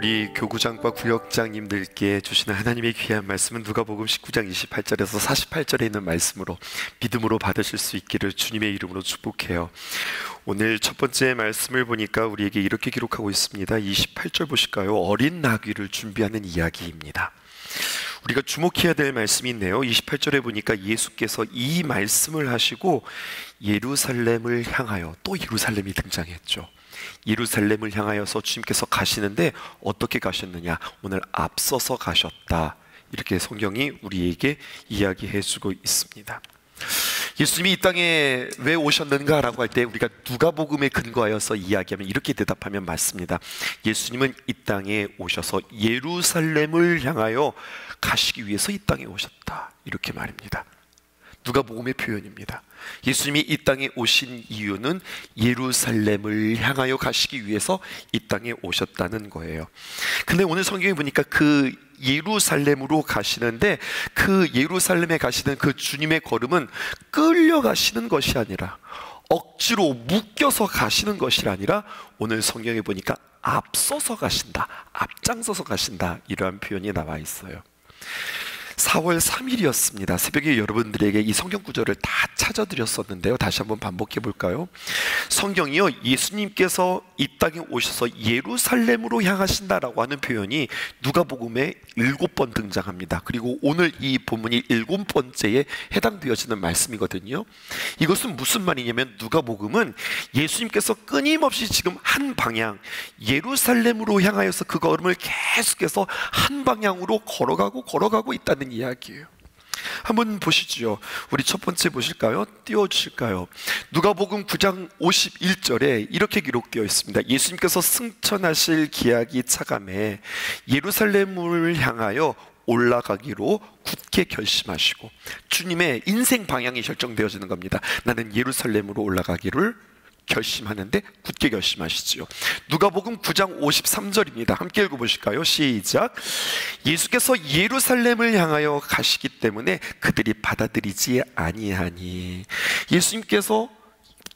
우리 교구장과 구역장님들께 주시는 하나님의 귀한 말씀은 누가복음 19장 28절에서 48절에 있는 말씀으로 믿음으로 받으실 수 있기를 주님의 이름으로 축복해요. 오늘 첫 번째 말씀을 보니까 우리에게 이렇게 기록하고 있습니다. 28절 보실까요? 어린 나귀를 준비하는 이야기입니다. 우리가 주목해야 될 말씀이 있네요. 28절에 보니까 예수께서 이 말씀을 하시고 예루살렘을 향하여, 또 예루살렘이 등장했죠. 예루살렘을 향하여서 주님께서 가시는데 어떻게 가셨느냐? 오늘 앞서서 가셨다. 이렇게 성경이 우리에게 이야기해 주고 있습니다. 예수님이 이 땅에 왜 오셨는가 라고 할 때 우리가 누가복음에 근거하여서 이야기하면 이렇게 대답하면 맞습니다. 예수님은 이 땅에 오셔서 예루살렘을 향하여 가시기 위해서 이 땅에 오셨다. 이렇게 말입니다. 누가복음의 표현입니다. 예수님이 이 땅에 오신 이유는 예루살렘을 향하여 가시기 위해서 이 땅에 오셨다는 거예요. 근데 오늘 성경에 보니까 그 예루살렘으로 가시는데, 그 예루살렘에 가시는 그 주님의 걸음은 끌려가시는 것이 아니라, 억지로 묶여서 가시는 것이 아니라, 오늘 성경에 보니까 앞서서 가신다, 앞장서서 가신다, 이러한 표현이 나와 있어요. 4월 3일이었습니다. 새벽에 여러분들에게 이 성경 구절을 다 찾아드렸었는데요. 다시 한번 반복해 볼까요? 성경이요, 예수님께서 이 땅에 오셔서 예루살렘으로 향하신다라고 하는 표현이 누가복음에 7번 등장합니다. 그리고 오늘 이 본문이 7번째에 해당되어지는 말씀이거든요. 이것은 무슨 말이냐면, 누가복음은 예수님께서 끊임없이 지금 한 방향, 예루살렘으로 향하여서 그 걸음을 계속해서 한 방향으로 걸어가고 있다는 이야기예요. 한번 보시죠. 우리 첫 번째 보실까요? 띄워주실까요? 누가복음 9장 51절에 이렇게 기록되어 있습니다. 예수님께서 승천하실 기약이 차감해 예루살렘을 향하여 올라가기로 굳게 결심하시고, 주님의 인생 방향이 결정되어지는 겁니다. 나는 예루살렘으로 올라가기를 결심하는데 굳게 결심하시지요. 누가복음 9장 53절입니다. 함께 읽어보실까요? 시작. 예수께서 예루살렘을 향하여 가시기 때문에 그들이 받아들이지 아니하니. 예수님께서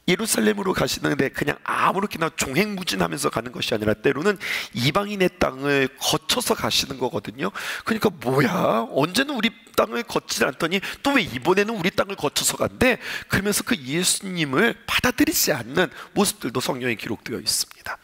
예루살렘으로 가시는데 그냥 아무렇게나 종횡무진하면서 가는 것이 아니라 때로는 이방인의 땅을 거쳐서 가시는 거거든요. 그러니까 뭐야, 언제는 우리 땅을 걷지 않더니 또 왜 이번에는 우리 땅을 거쳐서 간대? 그러면서 그 예수님을 받아들이지 않는 모습들도 성경에 기록되어 있습니다.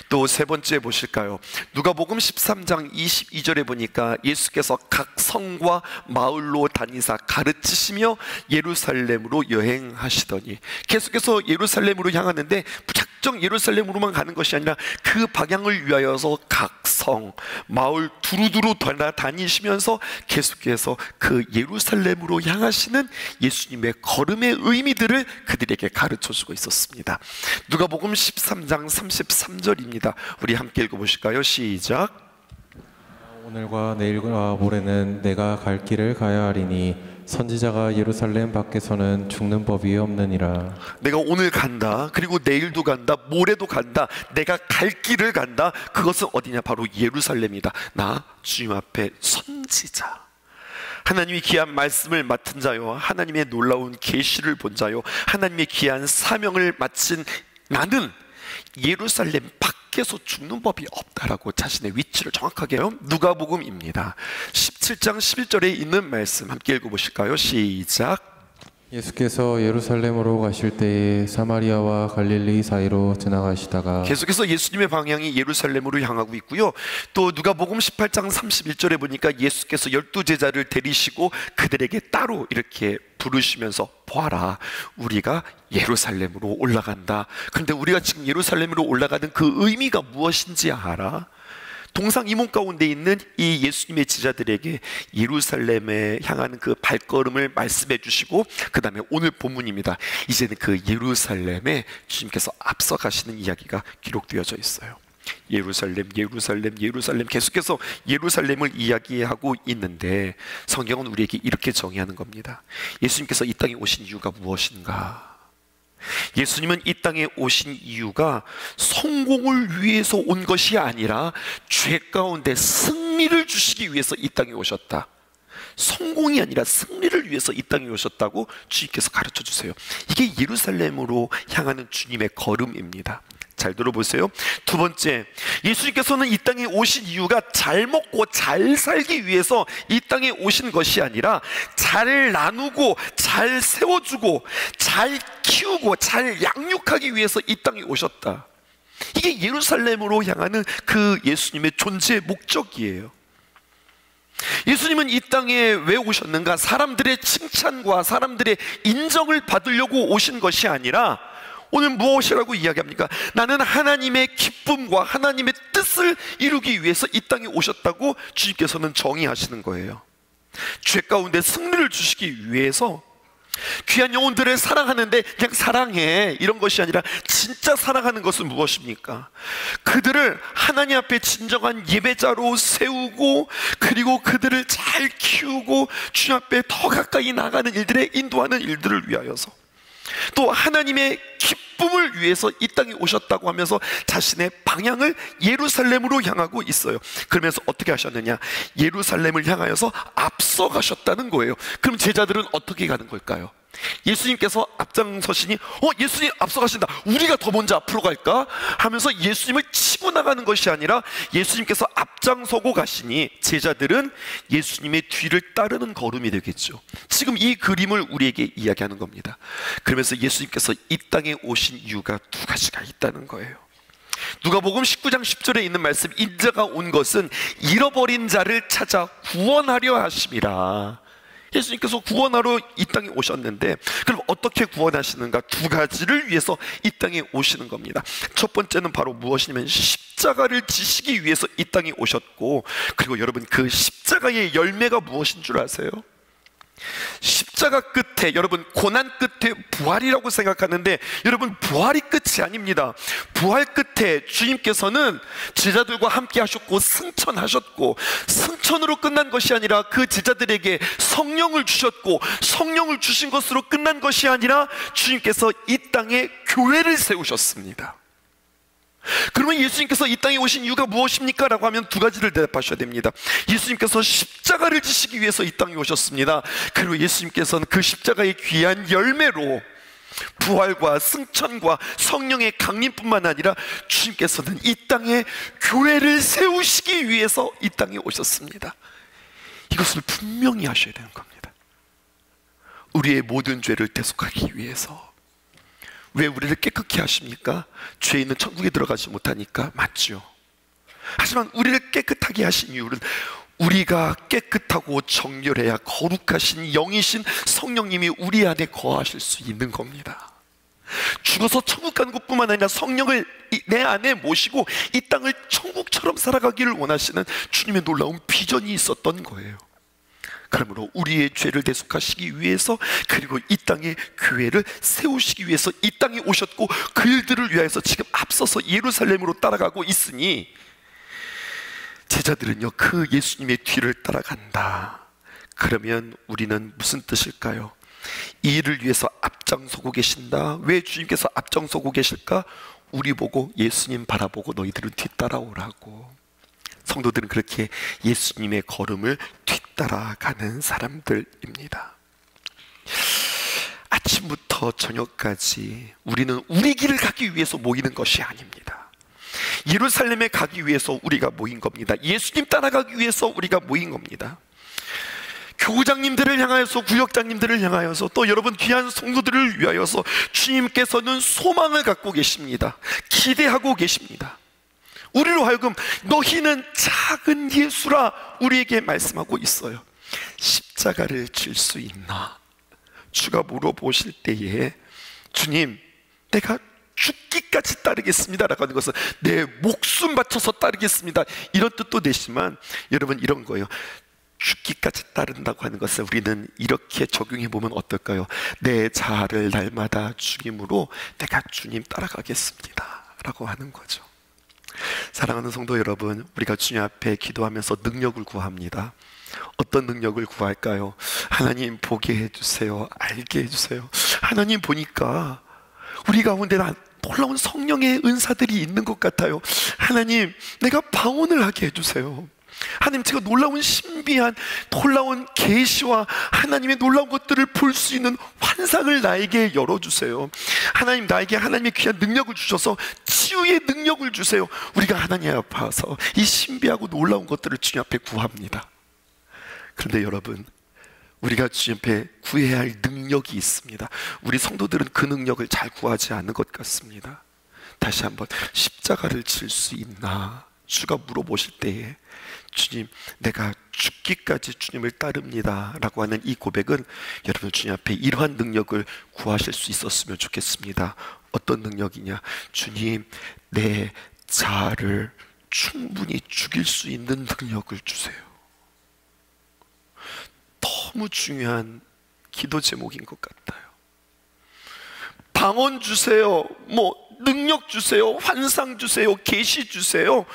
또 세 번째 보실까요? 누가복음 13장 22절에 보니까 예수께서 각 성과 마을로 다니사 가르치시며 예루살렘으로 여행하시더니, 계속해서 예루살렘으로 향하는데 무작정 예루살렘으로만 가는 것이 아니라 그 방향을 위하여서 각 성, 마을 두루두루 다니시면서 계속해서 그 예루살렘으로 향하시는 예수님의 걸음의 의미들을 그들에게 가르쳐주고 있었습니다. 누가복음 13장 33절입니다. 우리 함께 읽어보실까요? 시작. 오늘과 내일과 모레는 내가 갈 길을 가야 하리니 선지자가 예루살렘 밖에서는 죽는 법이 없느니라. 내가 오늘 간다, 그리고 내일도 간다, 모레도 간다, 내가 갈 길을 간다. 그것은 어디냐? 바로 예루살렘이다. 나 주님 앞에 선지자, 하나님의 귀한 말씀을 맡은 자요, 하나님의 놀라운 계시를 본 자요, 하나님의 귀한 사명을 마친 나는 예루살렘 밖에서 죽는 법이 없다라고 자신의 위치를 정확하게 해요. 누가복음입니다. 17장 11절에 있는 말씀 함께 읽어보실까요? 시작. 예수께서 예루살렘으로 가실 때에 사마리아와 갈릴리 사이로 지나가시다가, 계속해서 예수님의 방향이 예루살렘으로 향하고 있고요. 또 누가복음 18장 31절에 보니까 예수께서 12제자를 데리시고 그들에게 따로 이렇게 부르시면서, 보아라, 우리가 예루살렘으로 올라간다. 그런데 우리가 지금 예루살렘으로 올라가는 그 의미가 무엇인지 알아? 동상이몽 가운데 있는 이 예수님의 제자들에게 예루살렘에 향하는 그 발걸음을 말씀해 주시고, 그 다음에 오늘 본문입니다. 이제는 그 예루살렘에 주님께서 앞서 가시는 이야기가 기록되어져 있어요. 예루살렘, 예루살렘, 예루살렘, 계속해서 예루살렘을 이야기하고 있는데 성경은 우리에게 이렇게 정의하는 겁니다. 예수님께서 이 땅에 오신 이유가 무엇인가? 예수님은 이 땅에 오신 이유가 성공을 위해서 온 것이 아니라 죄 가운데 승리를 주시기 위해서 이 땅에 오셨다. 성공이 아니라 승리를 위해서 이 땅에 오셨다고 주님께서 가르쳐 주세요. 이게 예루살렘으로 향하는 주님의 걸음입니다. 잘 들어보세요. 두 번째, 예수님께서는 이 땅에 오신 이유가 잘 먹고 잘 살기 위해서 이 땅에 오신 것이 아니라 잘 나누고 잘 세워주고 잘 키우고 잘 양육하기 위해서 이 땅에 오셨다. 이게 예루살렘으로 향하는 그 예수님의 존재의 목적이에요. 예수님은 이 땅에 왜 오셨는가? 사람들의 칭찬과 사람들의 인정을 받으려고 오신 것이 아니라 오늘 무엇이라고 이야기합니까? 나는 하나님의 기쁨과 하나님의 뜻을 이루기 위해서 이 땅에 오셨다고 주님께서는 정의하시는 거예요. 죄 가운데 승리를 주시기 위해서 귀한 영혼들을 사랑하는데 그냥 사랑해 이런 것이 아니라 진짜 사랑하는 것은 무엇입니까? 그들을 하나님 앞에 진정한 예배자로 세우고 그리고 그들을 잘 키우고 주님 앞에 더 가까이 나가는 일들에 인도하는 일들을 위하여서 또 하나님의 기쁨을 위해서 이 땅에 오셨다고 하면서 자신의 방향을 예루살렘으로 향하고 있어요. 그러면서 어떻게 하셨느냐? 예루살렘을 향하여서 앞서가셨다는 거예요. 그럼 제자들은 어떻게 가는 걸까요? 예수님께서 앞장서시니 예수님 앞서가신다, 우리가 더 먼저 앞으로 갈까? 하면서 예수님을 치고 나가는 것이 아니라 예수님께서 앞장서고 가시니 제자들은 예수님의 뒤를 따르는 걸음이 되겠죠. 지금 이 그림을 우리에게 이야기하는 겁니다. 그러면서 예수님께서 이 땅에 오신 이유가 두 가지가 있다는 거예요. 누가복음 19장 10절에 있는 말씀, 인자가 온 것은 잃어버린 자를 찾아 구원하려 하심이라. 예수님께서 구원하러 이 땅에 오셨는데 그럼 어떻게 구원하시는가? 두 가지를 위해서 이 땅에 오시는 겁니다. 첫 번째는 바로 무엇이냐면 십자가를 지시기 위해서 이 땅에 오셨고, 그리고 여러분 그 십자가의 열매가 무엇인 줄 아세요? 십자가 끝에, 여러분 고난 끝에 부활이라고 생각하는데 여러분 부활이 끝이 아닙니다. 부활 끝에 주님께서는 제자들과 함께 하셨고 승천하셨고, 승천으로 끝난 것이 아니라 그 제자들에게 성령을 주셨고, 성령을 주신 것으로 끝난 것이 아니라 주님께서 이 땅에 교회를 세우셨습니다. 그러면 예수님께서 이 땅에 오신 이유가 무엇입니까? 라고 하면 두 가지를 대답하셔야 됩니다. 예수님께서 십자가를 지시기 위해서 이 땅에 오셨습니다. 그리고 예수님께서는 그 십자가의 귀한 열매로 부활과 승천과 성령의 강림뿐만 아니라 주님께서는 이 땅에 교회를 세우시기 위해서 이 땅에 오셨습니다. 이것을 분명히 하셔야 되는 겁니다. 우리의 모든 죄를 대속하기 위해서. 왜 우리를 깨끗게 하십니까? 죄인은 천국에 들어가지 못하니까. 맞죠? 하지만 우리를 깨끗하게 하신 이유는 우리가 깨끗하고 정결해야 거룩하신 영이신 성령님이 우리 안에 거하실 수 있는 겁니다. 죽어서 천국 가는 것뿐만 아니라 성령을 내 안에 모시고 이 땅을 천국처럼 살아가기를 원하시는 주님의 놀라운 비전이 있었던 거예요. 그러므로 우리의 죄를 대속하시기 위해서, 그리고 이 땅에 교회를 세우시기 위해서 이 땅에 오셨고, 그 일들을 위하여서 지금 앞서서 예루살렘으로 따라가고 있으니 제자들은요 그 예수님의 뒤를 따라간다. 그러면 우리는 무슨 뜻일까요? 이 일을 위해서 앞장서고 계신다. 왜 주님께서 앞장서고 계실까? 우리 보고, 예수님 바라보고 너희들은 뒤따라오라고. 성도들은 그렇게 예수님의 걸음을 뒤따라가는 사람들입니다. 아침부터 저녁까지 우리는 우리 길을 가기 위해서 모이는 것이 아닙니다. 예루살렘에 가기 위해서 우리가 모인 겁니다. 예수님 따라가기 위해서 우리가 모인 겁니다. 교구장님들을 향하여서, 구역장님들을 향하여서, 또 여러분 귀한 성도들을 위하여서 주님께서는 소망을 갖고 계십니다. 기대하고 계십니다. 우리로 하여금 너희는 작은 예수라 우리에게 말씀하고 있어요. 십자가를 질 수 있나? 주가 물어보실 때에 주님, 내가 죽기까지 따르겠습니다 라고 하는 것은 내 목숨 바쳐서 따르겠습니다 이런 뜻도 되지만, 여러분 이런 거예요. 죽기까지 따른다고 하는 것을 우리는 이렇게 적용해 보면 어떨까요? 내 자아를 날마다 죽임으로 내가 주님 따라가겠습니다 라고 하는 거죠. 사랑하는 성도 여러분, 우리가 주님 앞에 기도하면서 능력을 구합니다. 어떤 능력을 구할까요? 하나님 보게 해주세요. 알게 해주세요. 하나님 보니까 우리 가운데 놀라운 성령의 은사들이 있는 것 같아요. 하나님, 내가 방언을 하게 해주세요. 하나님, 제가 놀라운 신비한 놀라운 계시와 하나님의 놀라운 것들을 볼 수 있는 환상을 나에게 열어주세요. 하나님, 나에게 하나님의 귀한 능력을 주셔서 치유 치유의 능력을 주세요. 우리가 하나님 앞에 와서 이 신비하고 놀라운 것들을 주님 앞에 구합니다. 그런데 여러분, 우리가 주님 앞에 구해야 할 능력이 있습니다. 우리 성도들은 그 능력을 잘 구하지 않는 것 같습니다. 다시 한번, 십자가를 질 수 있나? 주가 물어보실 때에 주님, 내가 죽기까지 주님을 따릅니다 라고 하는 이 고백은 여러분 주님 앞에 이러한 능력을 구하실 수 있었으면 좋겠습니다. 어떤 능력이냐? 주님, 내 자아를 충분히 죽일 수 있는 능력을 주세요. 너무 중요한 기도 제목인 것 같아요. 방언 주세요, 능력 주세요, 환상 주세요, 계시 주세요,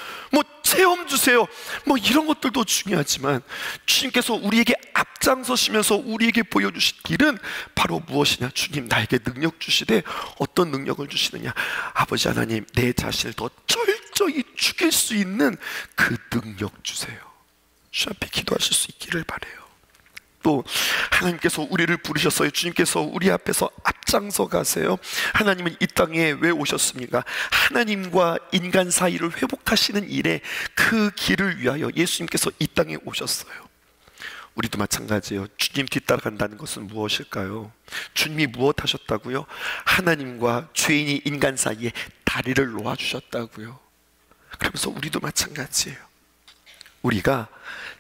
체험 주세요, 이런 것들도 중요하지만 주님께서 우리에게 앞장서시면서 우리에게 보여주신 길은 바로 무엇이냐? 주님, 나에게 능력 주시되 어떤 능력을 주시느냐? 아버지 하나님, 내 자신을 더 철저히 죽일 수 있는 그 능력 주세요. 주 앞에 기도하실 수 있기를 바라요. 또 하나님께서 우리를 부르셨어요. 주님께서 우리 앞에서 앞장서 가세요. 하나님은 이 땅에 왜 오셨습니까? 하나님과 인간 사이를 회복하시는 일에 그 길을 위하여 예수님께서 이 땅에 오셨어요. 우리도 마찬가지예요. 주님 뒤따라간다는 것은 무엇일까요? 주님이 무엇 하셨다고요? 하나님과 죄인이 인간 사이에 다리를 놓아주셨다고요. 그러면서 우리도 마찬가지예요. 우리가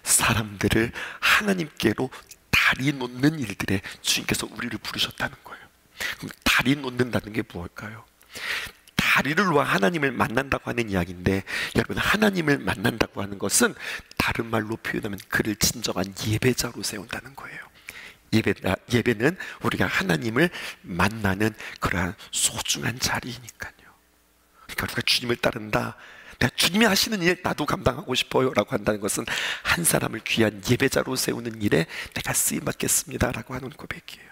사람들을 하나님께로 다리 놓는 일들에 주님께서 우리를 부르셨다는 거예요. 그럼 다리 놓는다는 게 무엇일까요? 다리를 놓아 하나님을 만난다고 하는 이야기인데, 여러분, 하나님을 만난다고 하는 것은 다른 말로 표현하면 그를 진정한 예배자로 세운다는 거예요. 예배는 우리가 하나님을 만나는 그러한 소중한 자리이니까요. 그러니까 우리가 주님을 따른다, 내가 주님이 하시는 일 나도 감당하고 싶어요 라고 한다는 것은 한 사람을 귀한 예배자로 세우는 일에 내가 쓰임받겠습니다 라고 하는 고백이에요.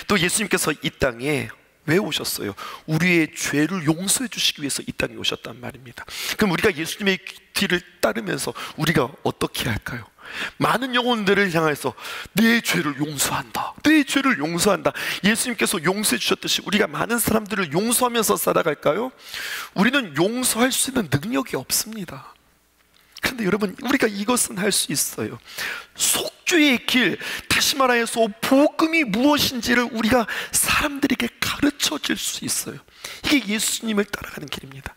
또 예수님께서 이 땅에 왜 오셨어요? 우리의 죄를 용서해 주시기 위해서 이 땅에 오셨단 말입니다. 그럼 우리가 예수님의 뒤를 따르면서 우리가 어떻게 할까요? 많은 영혼들을 향해서 내 죄를 용서한다, 내 죄를 용서한다. 예수님께서 용서해 주셨듯이 우리가 많은 사람들을 용서하면서 살아갈까요? 우리는 용서할 수 있는 능력이 없습니다. 그런데 여러분, 우리가 이것은 할 수 있어요. 속죄의 길, 다시 말해서 복음이 무엇인지를 우리가 사람들에게 가르쳐 줄 수 있어요. 이게 예수님을 따라가는 길입니다.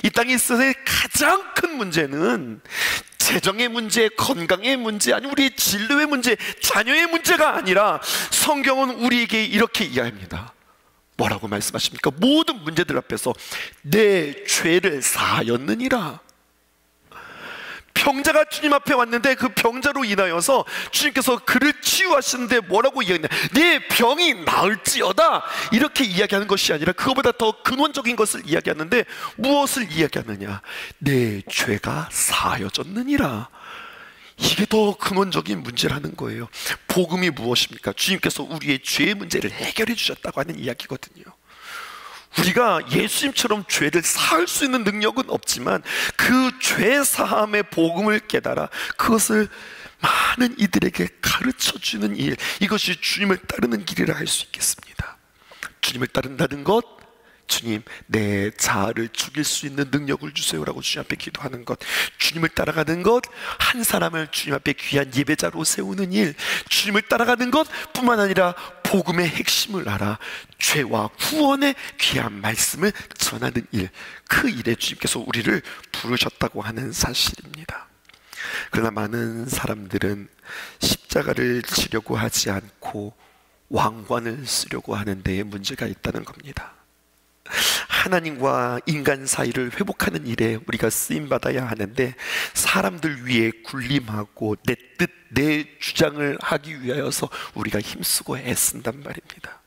이 땅에 있어서의 가장 큰 문제는 재정의 문제, 건강의 문제, 아니 우리의 진로의 문제, 자녀의 문제가 아니라 성경은 우리에게 이렇게 이야기합니다. 뭐라고 말씀하십니까? 모든 문제들 앞에서 내 죄를 사하였느니라. 병자가 주님 앞에 왔는데 그 병자로 인하여서 주님께서 그를 치유하시는데 뭐라고 이야기하냐? 네 병이 나을지어다, 이렇게 이야기하는 것이 아니라 그거보다 더 근원적인 것을 이야기하는데 무엇을 이야기하느냐? 내 죄가 사하여졌느니라. 이게 더 근원적인 문제라는 거예요. 복음이 무엇입니까? 주님께서 우리의 죄의 문제를 해결해 주셨다고 하는 이야기거든요. 우리가 예수님처럼 죄를 사할 수 있는 능력은 없지만 그 죄 사함의 복음을 깨달아 그것을 많은 이들에게 가르쳐주는 일, 이것이 주님을 따르는 길이라 할 수 있겠습니다. 주님을 따른다는 것, 주님, 내 자아를 죽일 수 있는 능력을 주세요라고 주님 앞에 기도하는 것, 주님을 따라가는 것, 한 사람을 주님 앞에 귀한 예배자로 세우는 일, 주님을 따라가는 것 뿐만 아니라 복음의 핵심을 알아 죄와 구원의 귀한 말씀을 전하는 일, 그 일에 주님께서 우리를 부르셨다고 하는 사실입니다. 그러나 많은 사람들은 십자가를 지려고 하지 않고 왕관을 쓰려고 하는 데에 문제가 있다는 겁니다. 하나님과 인간 사이를 회복하는 일에 우리가 쓰임받아야 하는데 사람들 위에 군림하고 내 뜻, 내 주장을 하기 위하여서 우리가 힘쓰고 애쓴단 말입니다.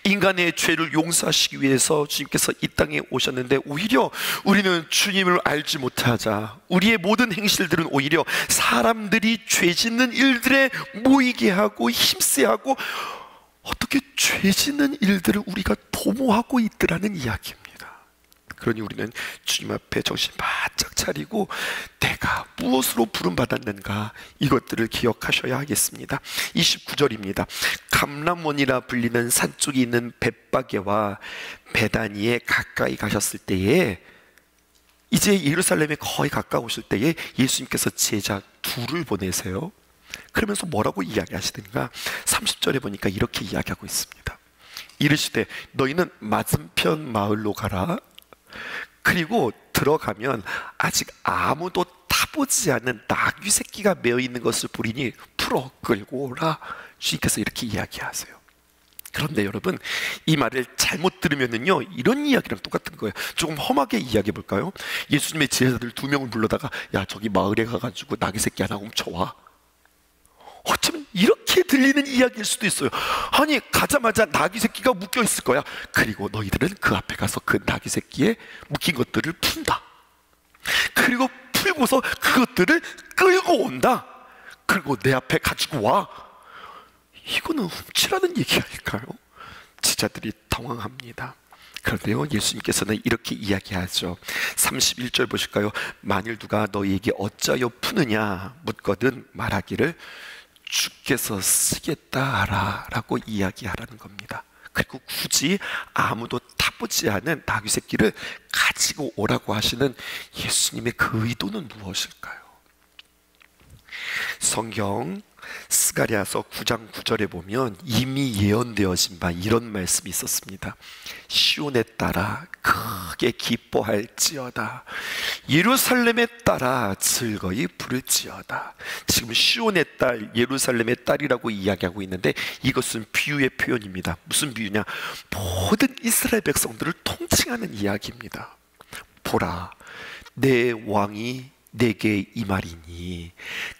인간의 죄를 용서하시기 위해서 주님께서 이 땅에 오셨는데 오히려 우리는 주님을 알지 못하자 우리의 모든 행실들은 오히려 사람들이 죄 짓는 일들에 모이게 하고 힘쓰게 하고 어떻게 죄 짓는 일들을 우리가 도모하고 있더라는 이야기입니다. 그러니 우리는 주님 앞에 정신 바짝 차리고 내가 무엇으로 부름받았는가, 이것들을 기억하셔야 하겠습니다. 29절입니다. 감람원이라 불리는 산 쪽에 있는 벳바게와 베다니에 가까이 가셨을 때에, 이제 예루살렘에 거의 가까우실 때에 예수님께서 제자 둘을 보내세요. 그러면서 뭐라고 이야기하시든가, 30절에 보니까 이렇게 이야기하고 있습니다. 이르시되 너희는 맞은편 마을로 가라. 그리고 들어가면 아직 아무도 타보지 않은 나귀 새끼가 메어 있는 것을 보리니 풀어 끌고 오라. 주님께서 이렇게 이야기하세요. 그런데 여러분, 이 말을 잘못 들으면은요, 이런 이야기랑 똑같은 거예요. 조금 험하게 이야기해 볼까요? 예수님의 제자들 2명을 불러다가 야, 저기 마을에 가가지고 나귀 새끼 하나 훔쳐와. 어쩌면 이렇게 들리는 이야기일 수도 있어요. 아니, 가자마자 나귀 새끼가 묶여 있을 거야. 그리고 너희들은 그 앞에 가서 그 나귀 새끼에 묶인 것들을 푼다. 그리고 풀고서 그것들을 끌고 온다. 그리고 내 앞에 가지고 와. 이거는 훔치라는 얘기 아닐까요? 제자들이 당황합니다. 그런데요, 예수님께서는 이렇게 이야기하죠. 31절 보실까요? 만일 누가 너희에게 어찌하여 푸느냐 묻거든 말하기를 주께서 쓰겠다 하라 라고 이야기하라는 겁니다. 그리고 굳이 아무도 타보지 않은 나귀 새끼를 가지고 오라고 하시는 예수님의 그 의도는 무엇일까요? 성경 스가랴서 9장 9절에 보면 이미 예언되어진 바 이런 말씀이 있었습니다. 시온에 따라 크게 기뻐할지어다. 예루살렘에 따라 즐거이 부를지어다. 지금 시온의 딸, 예루살렘의 딸이라고 이야기하고 있는데, 이것은 비유의 표현입니다. 무슨 비유냐? 모든 이스라엘 백성들을 통칭하는 이야기입니다. 보라, 내 왕이 내게 임하리니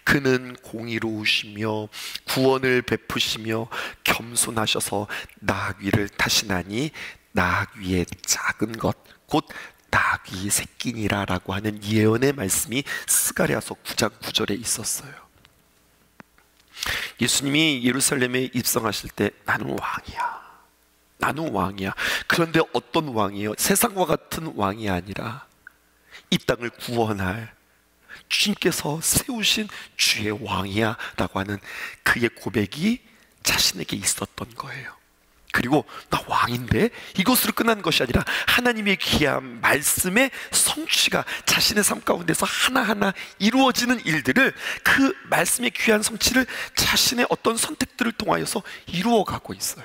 그는 공의로우시며 구원을 베푸시며 겸손하셔서 나귀를 타시나니 나귀의 작은 것 곧 나귀 새끼니라 라고 하는 예언의 말씀이 스가랴서 9장 9절에 있었어요. 예수님이 예루살렘에 입성하실 때 나는 왕이야, 나는 왕이야. 그런데 어떤 왕이에요? 세상과 같은 왕이 아니라 이 땅을 구원할 주님께서 세우신 주의 왕이야 라고 하는 그의 고백이 자신에게 있었던 거예요. 그리고 나 왕인데, 이것으로 끝난 것이 아니라 하나님의 귀한 말씀의 성취가 자신의 삶 가운데서 하나하나 이루어지는 일들을, 그 말씀의 귀한 성취를 자신의 어떤 선택들을 통하여서 이루어가고 있어요.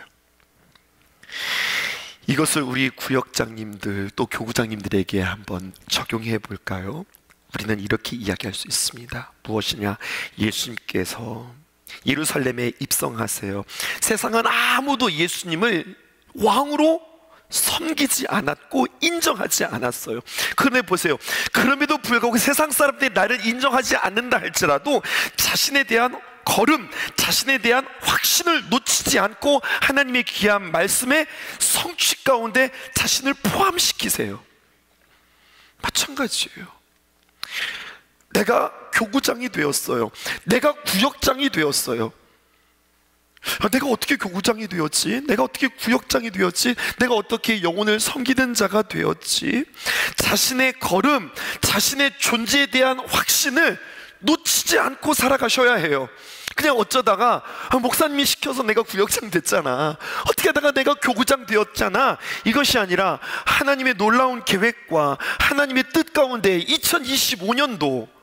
이것을 우리 구역장님들 또 교구장님들에게 한번 적용해 볼까요? 우리는 이렇게 이야기할 수 있습니다. 무엇이냐? 예수님께서 예루살렘에 입성하세요. 세상은 아무도 예수님을 왕으로 섬기지 않았고 인정하지 않았어요. 그런데 보세요, 그럼에도 불구하고 세상 사람들이 나를 인정하지 않는다 할지라도 자신에 대한 걸음, 자신에 대한 확신을 놓치지 않고 하나님의 귀한 말씀의 성취 가운데 자신을 포함시키세요. 마찬가지예요. 내가 교구장이 되었어요. 내가 구역장이 되었어요. 내가 어떻게 교구장이 되었지? 내가 어떻게 구역장이 되었지? 내가 어떻게 영혼을 섬기는 자가 되었지? 자신의 걸음, 자신의 존재에 대한 확신을 놓치지 않고 살아가셔야 해요. 그냥 어쩌다가 목사님이 시켜서 내가 구역장 됐잖아, 어떻게 하다가 내가 교구장 되었잖아, 이것이 아니라 하나님의 놀라운 계획과 하나님의 뜻 가운데 2025년도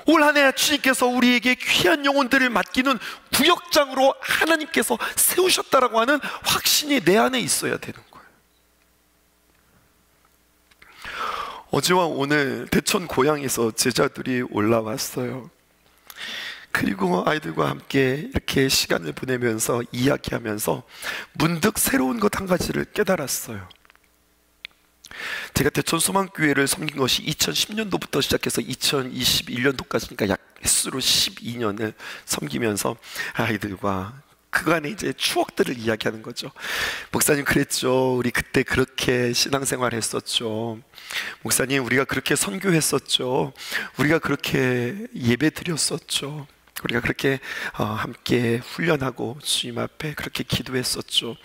올 한 해 주님께서 우리에게 귀한 영혼들을 맡기는 구역장으로 하나님께서 세우셨다라고 하는 확신이 내 안에 있어야 되는 거예요. 어제와 오늘 대천 고향에서 제자들이 올라왔어요. 그리고 아이들과 함께 이렇게 시간을 보내면서 이야기하면서 문득 새로운 것 한 가지를 깨달았어요. 제가 대천 소망교회를 섬긴 것이 2010년도부터 시작해서 2021년도까지니까 약 횟수로 12년을 섬기면서 아이들과 그간의 이제 추억들을 이야기하는 거죠. 목사님 그랬죠. 우리 그때 그렇게 신앙생활 했었죠. 목사님 우리가 그렇게 선교했었죠. 우리가 그렇게 예배 드렸었죠. 우리가 그렇게 함께 훈련하고 주님 앞에 그렇게 기도했었죠.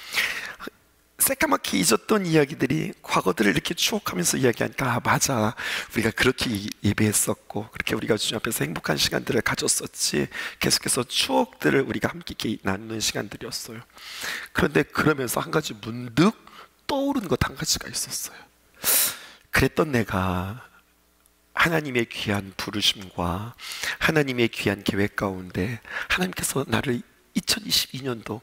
새까맣게 잊었던 이야기들이 과거들을 이렇게 추억하면서 이야기하니까, 아, 맞아, 우리가 그렇게 예배했었고 그렇게 우리가 주님 앞에서 행복한 시간들을 가졌었지. 계속해서 추억들을 우리가 함께 나누는 시간들이었어요. 그런데 그러면서 한 가지 문득 떠오른 것 한 가지가 있었어요. 그랬던 내가 하나님의 귀한 부르심과 하나님의 귀한 계획 가운데 하나님께서 나를 2022년도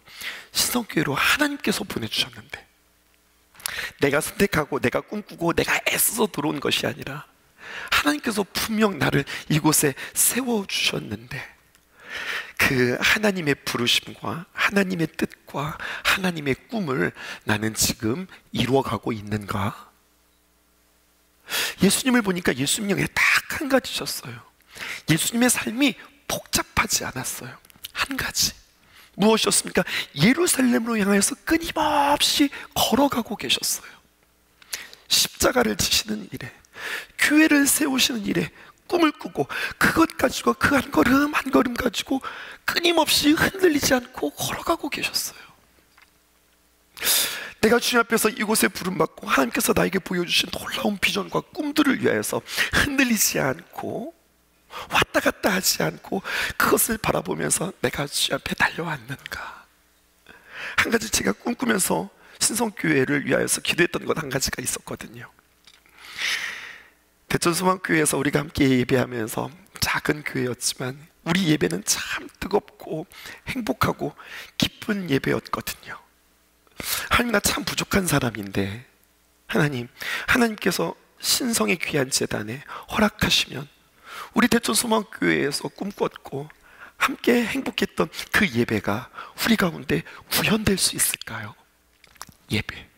신성교회로 하나님께서 보내주셨는데, 내가 선택하고 내가 꿈꾸고 내가 애써서 들어온 것이 아니라 하나님께서 분명 나를 이곳에 세워주셨는데, 그 하나님의 부르심과 하나님의 뜻과 하나님의 꿈을 나는 지금 이루어가고 있는가? 예수님을 보니까 예수님이 딱 한 가지셨어요. 예수님의 삶이 복잡하지 않았어요. 한 가지. 무엇이었습니까? 예루살렘으로 향해서 끊임없이 걸어가고 계셨어요. 십자가를 지시는 일에, 교회를 세우시는 일에 꿈을 꾸고 그것 가지고 그 한 걸음 한 걸음 가지고 끊임없이 흔들리지 않고 걸어가고 계셨어요. 내가 주님 앞에서 이곳에 부름받고 하나님께서 나에게 보여주신 놀라운 비전과 꿈들을 위하여서 흔들리지 않고 왔다 갔다 하지 않고 그것을 바라보면서 내가 주님 앞에 달려왔는가? 한 가지 제가 꿈꾸면서 신성교회를 위하여서 기도했던 것 한 가지가 있었거든요. 대천소망교회에서 우리가 함께 예배하면서 작은 교회였지만 우리 예배는 참 뜨겁고 행복하고 기쁜 예배였거든요. 하나님, 나 참 부족한 사람인데 하나님께서 신성의 귀한 제단에 허락하시면 우리 대천소망교회에서 꿈꿨고 함께 행복했던 그 예배가 우리 가운데 구현될 수 있을까요? 예배.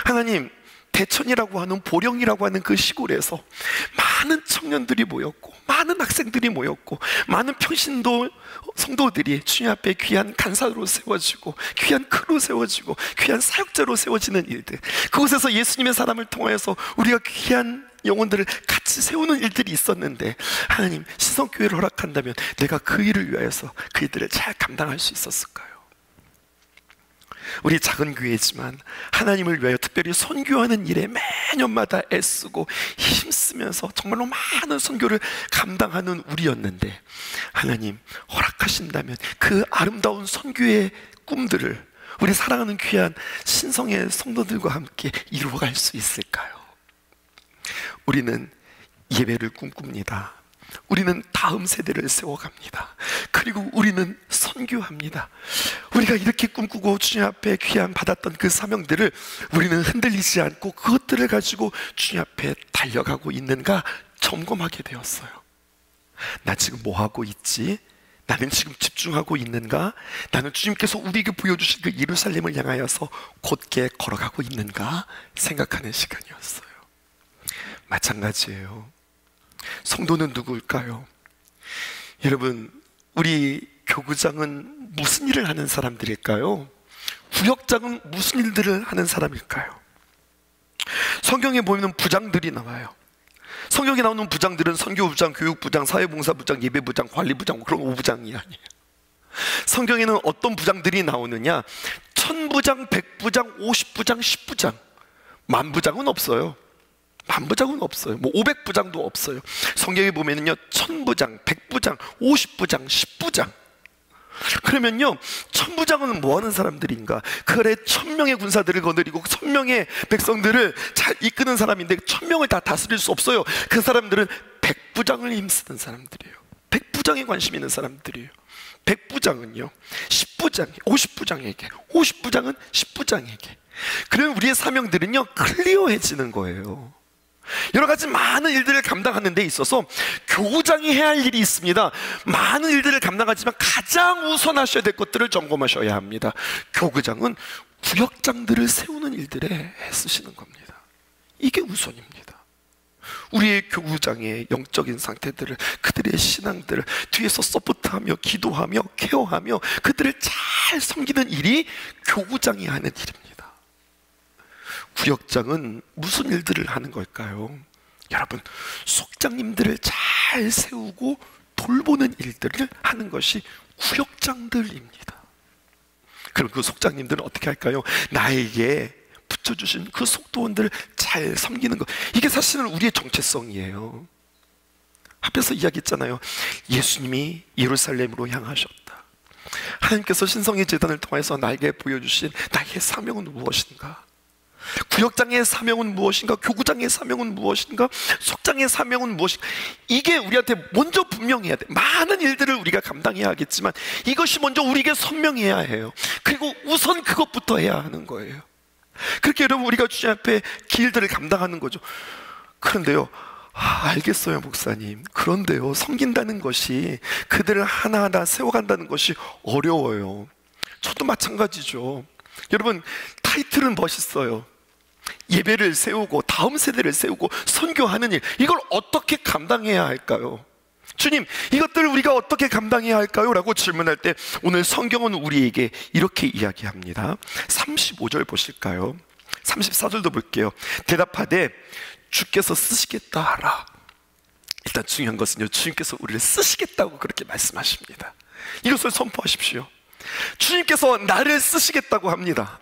하나님, 대천이라고 하는 보령이라고 하는 그 시골에서 많은 청년들이 모였고 많은 학생들이 모였고 많은 평신도 성도들이 주님 앞에 귀한 간사로 세워지고 귀한 크로 세워지고 귀한 사역자로 세워지는 일들, 그곳에서 예수님의 사람을 통하여서 우리가 귀한 영혼들을 같이 세우는 일들이 있었는데, 하나님, 신성교회를 허락한다면 내가 그 일을 위하여서 그 일들을 잘 감당할 수 있었을까요? 우리 작은 교회지만 하나님을 위하여 특별히 선교하는 일에 매년마다 애쓰고 힘쓰면서 정말로 많은 선교를 감당하는 우리였는데, 하나님 허락하신다면 그 아름다운 선교의 꿈들을 우리 사랑하는 귀한 신성의 성도들과 함께 이루어갈 수 있을까요? 우리는 예배를 꿈꿉니다. 우리는 다음 세대를 세워갑니다. 그리고 우리는 선교합니다. 우리가 이렇게 꿈꾸고 주님 앞에 귀한 받았던 그 사명들을 우리는 흔들리지 않고 그것들을 가지고 주님 앞에 달려가고 있는가 점검하게 되었어요. 나 지금 뭐 하고 있지? 나는 지금 집중하고 있는가? 나는 주님께서 우리에게 보여주신 그 예루살렘을 향하여서 곧게 걸어가고 있는가 생각하는 시간이었어요. 마찬가지예요. 성도는 누구일까요? 여러분, 우리 교구장은 무슨 일을 하는 사람들일까요? 구역장은 무슨 일들을 하는 사람일까요? 성경에 보면 부장들이 나와요. 성경에 나오는 부장들은 선교부장, 교육부장, 사회봉사부장, 예배부장, 관리부장, 그런 5부장이 아니에요. 성경에는 어떤 부장들이 나오느냐? 1000부장, 100부장, 50부장, 10부장, 만부장은 없어요. 만부장은 없어요. 뭐 500부장도 없어요. 성경에 보면은요, 1000부장, 100부장, 50부장, 10부장. 그러면요, 1000부장은 뭐 하는 사람들인가? 그 아래 1000명의 군사들을 거느리고 1000명의 백성들을 잘 이끄는 사람인데 1000명을 다 다스릴 수 없어요. 그 사람들은 100부장을 힘쓰는 사람들이에요. 100부장에 관심 있는 사람들이에요. 100부장은요 10부장, 50부장에게, 50부장은 10부장에게. 그러면 우리의 사명들은요 클리어해지는 거예요. 여러 가지 많은 일들을 감당하는 데 있어서 교구장이 해야 할 일이 있습니다. 많은 일들을 감당하지만 가장 우선하셔야 될 것들을 점검하셔야 합니다. 교구장은 구역장들을 세우는 일들에 애쓰시는 겁니다. 이게 우선입니다. 우리의 교구장의 영적인 상태들을, 그들의 신앙들을 뒤에서 서포트하며 기도하며 케어하며 그들을 잘 섬기는 일이 교구장이 하는 일입니다. 구역장은 무슨 일들을 하는 걸까요? 여러분, 속장님들을 잘 세우고 돌보는 일들을 하는 것이 구역장들입니다. 그럼 그 속장님들은 어떻게 할까요? 나에게 붙여주신 그 속도원들을 잘 섬기는 것, 이게 사실은 우리의 정체성이에요. 앞에서 이야기했잖아요. 예수님이 예루살렘으로 향하셨다. 하나님께서 신성의 제단을 통해서 나에게 보여주신 나의 사명은 무엇인가? 구역장의 사명은 무엇인가? 교구장의 사명은 무엇인가? 속장의 사명은 무엇인가? 이게 우리한테 먼저 분명해야 돼. 많은 일들을 우리가 감당해야 하겠지만 이것이 먼저 우리에게 선명해야 해요. 그리고 우선 그것부터 해야 하는 거예요. 그렇게 여러분 우리가 주님 앞에 길들을 감당하는 거죠. 그런데요, 알겠어요 목사님, 그런데요, 섬긴다는 것이, 그들을 하나하나 세워간다는 것이 어려워요. 저도 마찬가지죠. 여러분, 타이틀은 멋있어요. 예배를 세우고 다음 세대를 세우고 선교하는 일, 이걸 어떻게 감당해야 할까요? 주님, 이것들을 우리가 어떻게 감당해야 할까요? 라고 질문할 때 오늘 성경은 우리에게 이렇게 이야기합니다. 35절 보실까요? 34절도 볼게요. 대답하되 주께서 쓰시겠다 하라. 일단 중요한 것은요, 주님께서 우리를 쓰시겠다고 그렇게 말씀하십니다. 이것을 선포하십시오. 주님께서 나를 쓰시겠다고 합니다.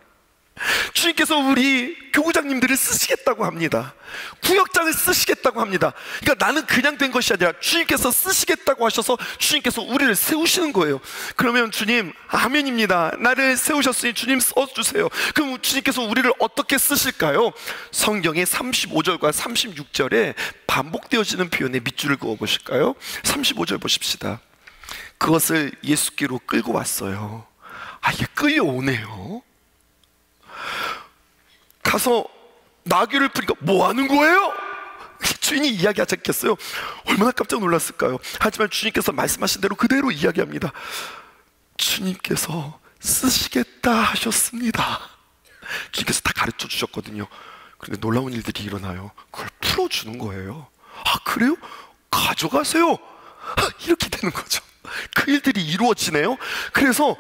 주님께서 우리 교구장님들을 쓰시겠다고 합니다. 구역장을 쓰시겠다고 합니다. 그러니까 나는 그냥 된 것이 아니라 주님께서 쓰시겠다고 하셔서 주님께서 우리를 세우시는 거예요. 그러면 주님, 아멘입니다. 나를 세우셨으니 주님 써주세요. 그럼 주님께서 우리를 어떻게 쓰실까요? 성경의 35절과 36절에 반복되어지는 표현에 밑줄을 그어 보실까요? 35절 보십시다. 그것을 예수께로 끌고 왔어요. 이게 끌려오네요. 가서 나귀를 풀니까 뭐 하는 거예요? 주인이 이야기하지 않겠어요? 얼마나 깜짝 놀랐을까요? 하지만 주님께서 말씀하신 대로 그대로 이야기합니다. 주님께서 쓰시겠다 하셨습니다. 주님께서 다 가르쳐 주셨거든요. 그런데 놀라운 일들이 일어나요. 그걸 풀어주는 거예요. 그래요? 가져가세요. 이렇게 되는 거죠. 그 일들이 이루어지네요. 그래서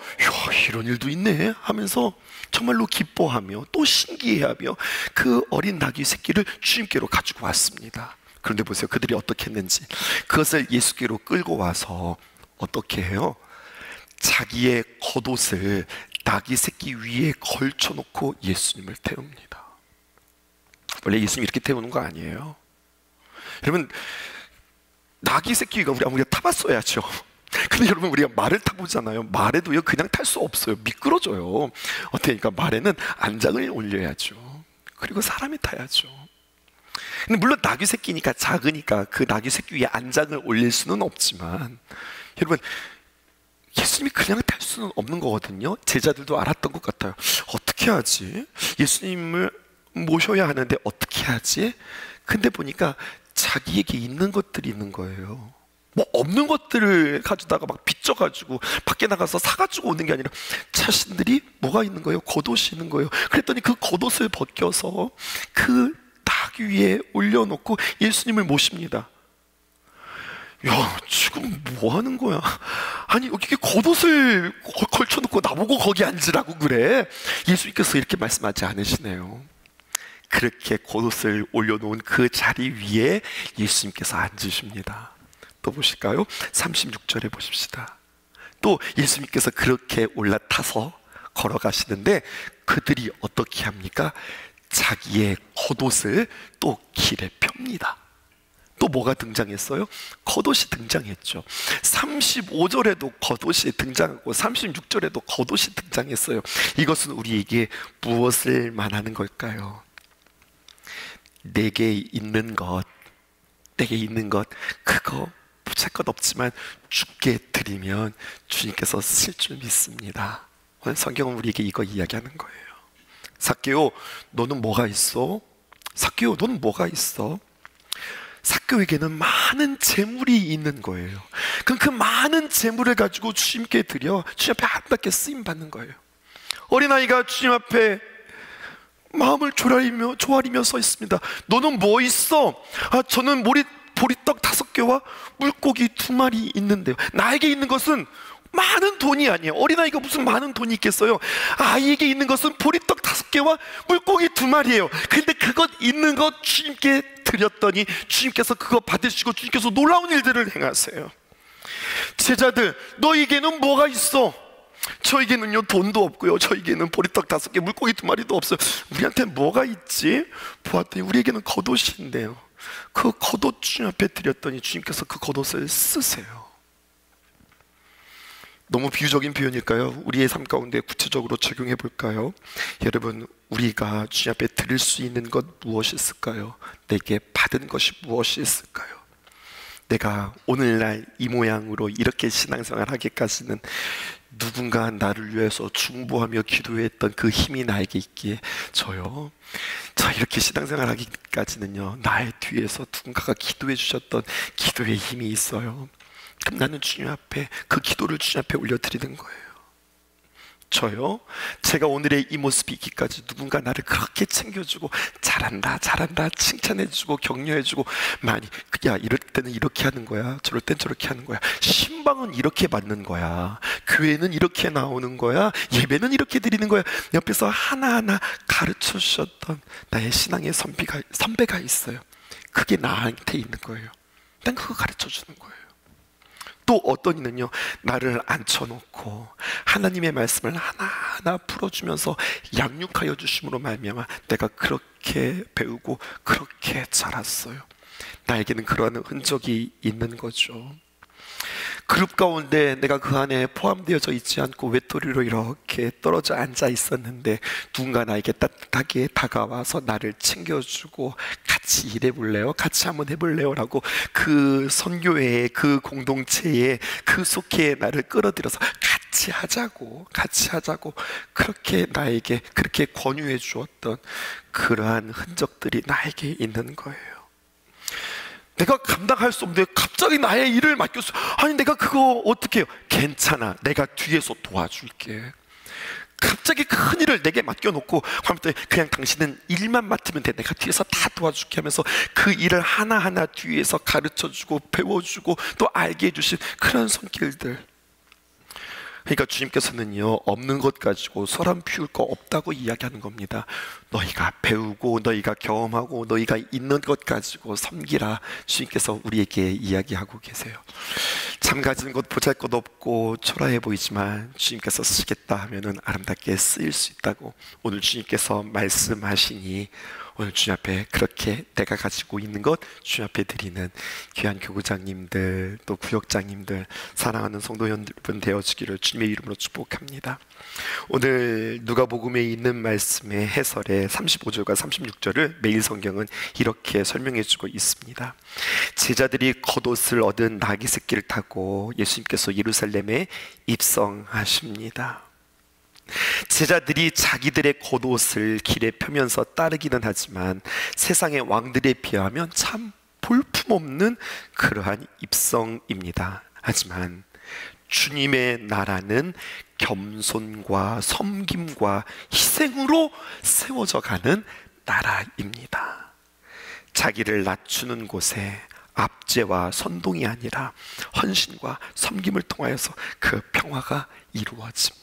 이런 일도 있네 하면서 정말로 기뻐하며 또 신기해하며 그 어린 나귀 새끼를 주님께로 가지고 왔습니다. 그런데 보세요, 그들이 어떻게 했는지. 그것을 예수께로 끌고 와서 어떻게 해요? 자기의 겉옷을 나귀 새끼 위에 걸쳐놓고 예수님을 태웁니다. 원래 예수님 이렇게 태우는 거 아니에요. 여러분, 나귀 새끼가 우리가 타봤어야죠. 근데 여러분, 우리가 말을 타보잖아요. 말에도요, 그냥 탈 수 없어요. 미끄러져요. 어떻게, 그러니까 말에는 안장을 올려야죠. 그리고 사람이 타야죠. 근데 물론 나귀 새끼니까 작으니까 그 나귀 새끼 위에 안장을 올릴 수는 없지만, 여러분, 예수님이 그냥 탈 수는 없는 거거든요. 제자들도 알았던 것 같아요. 어떻게 하지? 예수님을 모셔야 하는데 어떻게 하지? 근데 보니까 자기에게 있는 것들이 있는 거예요. 뭐 없는 것들을 가져다가 막 빚져가지고 밖에 나가서 사가지고 오는 게 아니라 자신들이 뭐가 있는 거예요? 겉옷이 있는 거예요. 그랬더니 그 겉옷을 벗겨서 그 나귀 위에 올려놓고 예수님을 모십니다. 야, 지금 뭐 하는 거야? 아니, 여기 겉옷을 걸쳐놓고 나보고 거기 앉으라고 그래? 예수님께서 이렇게 말씀하지 않으시네요. 그렇게 겉옷을 올려놓은 그 자리 위에 예수님께서 앉으십니다. 또 보실까요? 36절에 보십시다. 또 예수님께서 그렇게 올라타서 걸어가시는데 그들이 어떻게 합니까? 자기의 겉옷을 또 길에 펴니다. 또 뭐가 등장했어요? 겉옷이 등장했죠. 35절에도 겉옷이 등장하고 36절에도 겉옷이 등장했어요. 이것은 우리에게 무엇을 말하는 걸까요? 내게 있는 것 그거 보잘것 없지만 주께 드리면 주님께서 쓰실 줄 믿습니다. 오늘 성경은 우리에게 이거 이야기하는 거예요. 삭개오, 너는 뭐가 있어? 삭개오, 너는 뭐가 있어? 삭개오에게는 많은 재물이 있는 거예요. 그럼 그 많은 재물을 가지고 주님께 드려 주님 앞에 아름답게 쓰임 받는 거예요. 어린아이가 주님 앞에 마음을 조아리며 서 있습니다. 너는 뭐 있어? 저는 보리떡 5개와 물고기 2마리 있는데요. 나에게 있는 것은 많은 돈이 아니에요. 어린아이가 무슨 많은 돈이 있겠어요? 아이에게 있는 것은 보리떡 5개와 물고기 2마리예요. 근데 그것 있는 것 주님께 드렸더니 주님께서 그거 받으시고 주님께서 놀라운 일들을 행하세요. 제자들, 너에게는 뭐가 있어? 저에게는요 돈도 없고요, 저에게는 보리떡 5개 물고기 2마리도 없어요. 우리한테 뭐가 있지? 보았더니 우리에게는 겉옷인데요, 그 겉옷 주님 앞에 드렸더니 주님께서 그 겉옷을 쓰세요. 너무 비유적인 표현일까요? 우리의 삶 가운데 구체적으로 적용해 볼까요? 여러분, 우리가 주님 앞에 드릴 수 있는 것 무엇이 있을까요? 내게 받은 것이 무엇이 있을까요? 내가 오늘날 이 모양으로 이렇게 신앙생활 하기까지는 누군가 나를 위해서 중보하며 기도했던 그 힘이 나에게 있기에 저 이렇게 신앙생활 하기까지는요, 나의 뒤에서 누군가가 기도해 주셨던 기도의 힘이 있어요. 그럼 나는 주님 앞에 그 기도를 주님 앞에 올려드리는 거예요. 제가 오늘의 이 모습이 있기까지 누군가 나를 그렇게 챙겨주고 잘한다 잘한다 칭찬해주고 격려해주고, 많이 야 이럴 때는 이렇게 하는 거야, 저럴 땐 저렇게 하는 거야, 신방은 이렇게 받는 거야, 교회는 이렇게 나오는 거야, 예배는 이렇게 드리는 거야, 옆에서 하나하나 가르쳐 주셨던 나의 신앙의 선배가 있어요. 그게 나한테 있는 거예요. 난 그거 가르쳐 주는 거예요. 또 어떤 이는요, 나를 앉혀놓고 하나님의 말씀을 하나하나 풀어주면서 양육하여 주심으로 말미암아 내가 그렇게 배우고 그렇게 자랐어요. 나에게는 그러한 흔적이 있는 거죠. 그룹 가운데 내가 그 안에 포함되어져 있지 않고 외톨이로 이렇게 떨어져 앉아 있었는데 누군가 나에게 따뜻하게 다가와서 나를 챙겨주고 같이 일해볼래요? 같이 한번 해볼래요? 라고 그 선교회에, 그 공동체에, 그 속회에 나를 끌어들여서 같이 하자고 그렇게 나에게 그렇게 권유해 주었던 그러한 흔적들이 나에게 있는 거예요. 내가 감당할 수 없는데 갑자기 나의 일을 맡겼어. 아니 내가 그거 어떻게 해요? 괜찮아, 내가 뒤에서 도와줄게. 갑자기 큰 일을 내게 맡겨놓고 그냥 당신은 일만 맡으면 돼, 내가 뒤에서 다 도와줄게 하면서 그 일을 하나하나 뒤에서 가르쳐주고 배워주고 또 알게 해주신 그런 손길들. 그러니까 주님께서는요, 없는 것 가지고 소란 피울 거 없다고 이야기하는 겁니다. 너희가 배우고 너희가 경험하고 너희가 있는 것 가지고 섬기라, 주님께서 우리에게 이야기하고 계세요. 참 가진 것 보잘것 없고 초라해 보이지만 주님께서 쓰시겠다 하면은 아름답게 쓰일 수 있다고 오늘 주님께서 말씀하시니, 오늘 주님 앞에 그렇게 내가 가지고 있는 것 주님 앞에 드리는 귀한 교구장님들, 또 구역장님들, 사랑하는 성도 여러분 되어주기를 주님의 이름으로 축복합니다. 오늘 누가복음에 있는 말씀의 해설에 35절과 36절을 매일 성경은 이렇게 설명해주고 있습니다. 제자들이 겉옷을 얻은 나귀 새끼를 타고 예수님께서 예루살렘에 입성하십니다. 제자들이 자기들의 겉옷을 길에 펴면서 따르기는 하지만 세상의 왕들에 비하면 참 볼품없는 그러한 입성입니다. 하지만 주님의 나라는 겸손과 섬김과 희생으로 세워져 가는 나라입니다. 자기를 낮추는 곳에 압제와 선동이 아니라 헌신과 섬김을 통하여서 그 평화가 이루어집니다.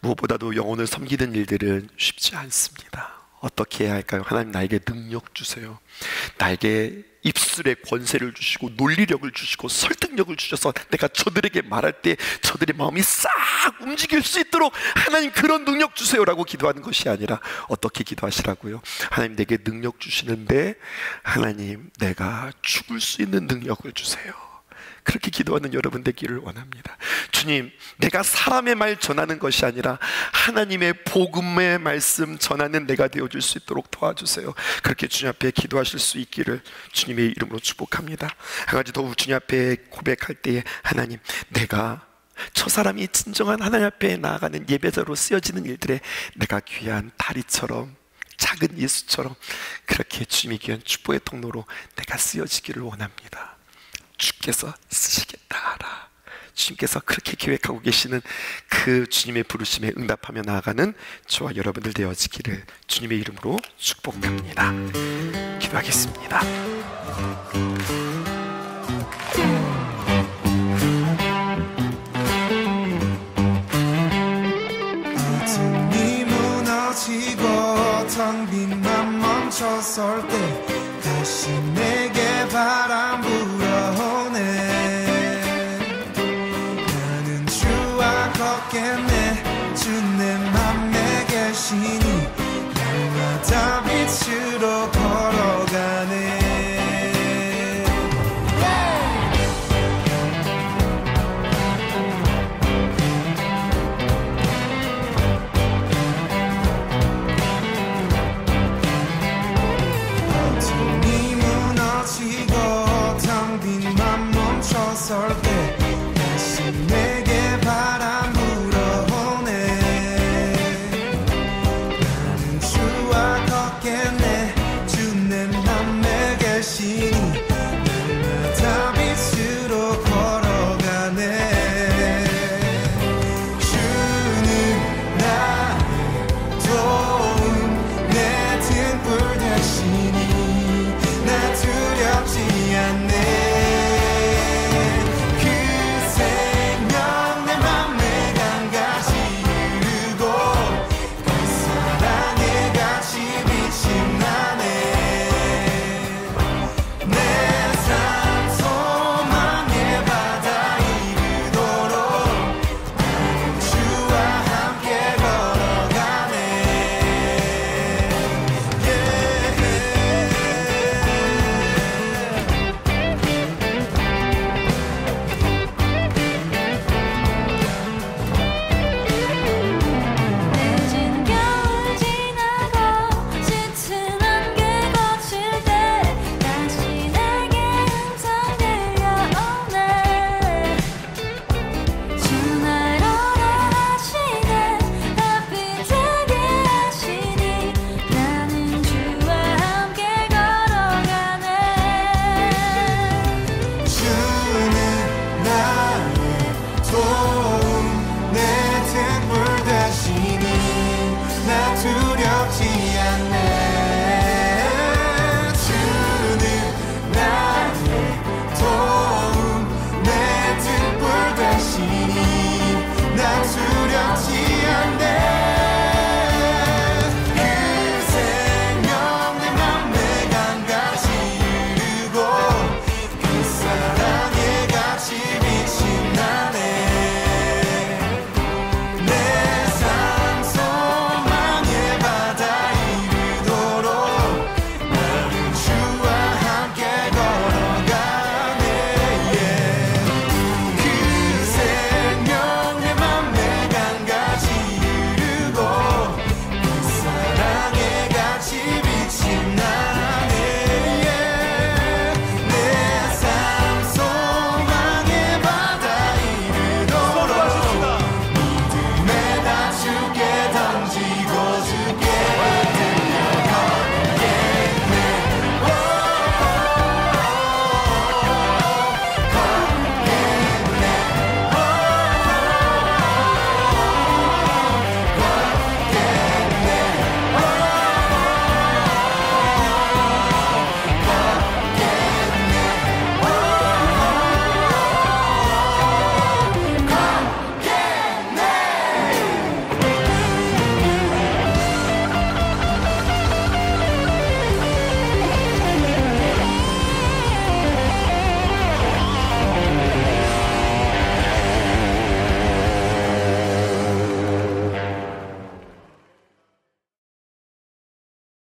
무엇보다도 영혼을 섬기는 일들은 쉽지 않습니다. 어떻게 해야 할까요? 하나님 나에게 능력 주세요. 나에게 입술에 권세를 주시고 논리력을 주시고 설득력을 주셔서 내가 저들에게 말할 때 저들의 마음이 싹 움직일 수 있도록 하나님 그런 능력 주세요라고 기도하는 것이 아니라 어떻게 기도하시라고요? 하나님 내게 능력 주시는데 하나님 내가 죽을 수 있는 능력을 주세요. 그렇게 기도하는 여러분 되기를 원합니다. 주님, 내가 사람의 말 전하는 것이 아니라 하나님의 복음의 말씀 전하는 내가 되어줄 수 있도록 도와주세요. 그렇게 주님 앞에 기도하실 수 있기를 주님의 이름으로 축복합니다. 한 가지 더 주님 앞에 고백할 때에 하나님, 내가 저 사람이 진정한 하나님 앞에 나아가는 예배자로 쓰여지는 일들에 내가 귀한 다리처럼 작은 예수처럼 그렇게 주님이 귀한 축복의 통로로 내가 쓰여지기를 원합니다. 주께서 쓰시겠다 하라. 주님께서 그렇게 계획하고 계시는 그 주님의 부르심에 응답하며 나아가는 저와 여러분들 되어지기를 주님의 이름으로 축복합니다. 기도하겠습니다.